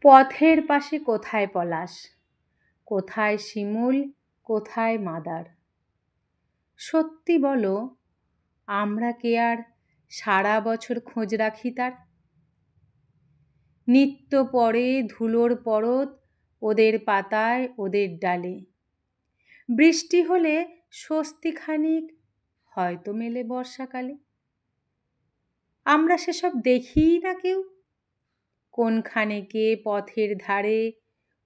পথের পাশে কোথায় পলাশ, কোথায় শিমুল, কোথায় মাদার। সত্যি বলো, আমরা কি আর সারা বছর খোঁজ রাখি তার? নিত্য পড়ে ধুলোর পরত ওদের পাতায়, ওদের ডালে। বৃষ্টি হলে স্বস্তি খানিক হয়তো মেলে বর্ষাকালে। আমরা সেসব দেখিই না কেউ। কোনখানে কে পথের ধারে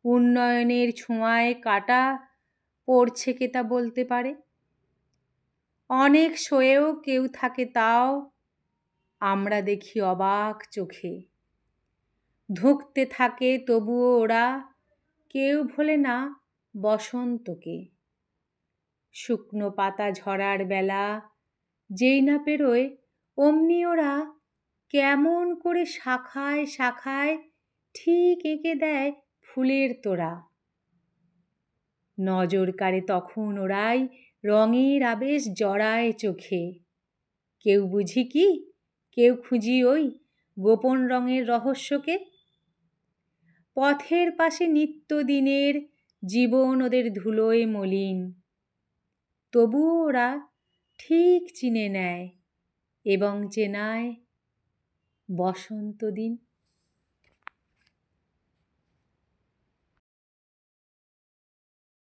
উন্নয়নের ছোঁয়ায় কাটা পড়ছে কে তা বলতে পারে। অনেক সয়েও কেউ থাকে তাও আমরা দেখি অবাক চোখে। ধুঁকতে থাকে তবুও ওরা, কেউ ভোলে না বসন্তকে। শুকনো পাতা ঝরার বেলা যেই না পেরোয় অমনি ওরা কেমন করে শাখায় শাখায় ঠিক এঁকে দেয় ফুলের তোড়া। নজর কাড়ে তখন ওরাই রঙের আবেশ জড়ায় চোখে। কেউ বুঝি কি, কেউ খুঁজি ওই গোপন রঙের রহস্যকে। পথের পাশে নিত্যদিনের জীবন ওদের ধুলোয় মলিন, তবুও ওরা ঠিক চিনে নেয় এবং চেনায় বসন্ত দিন।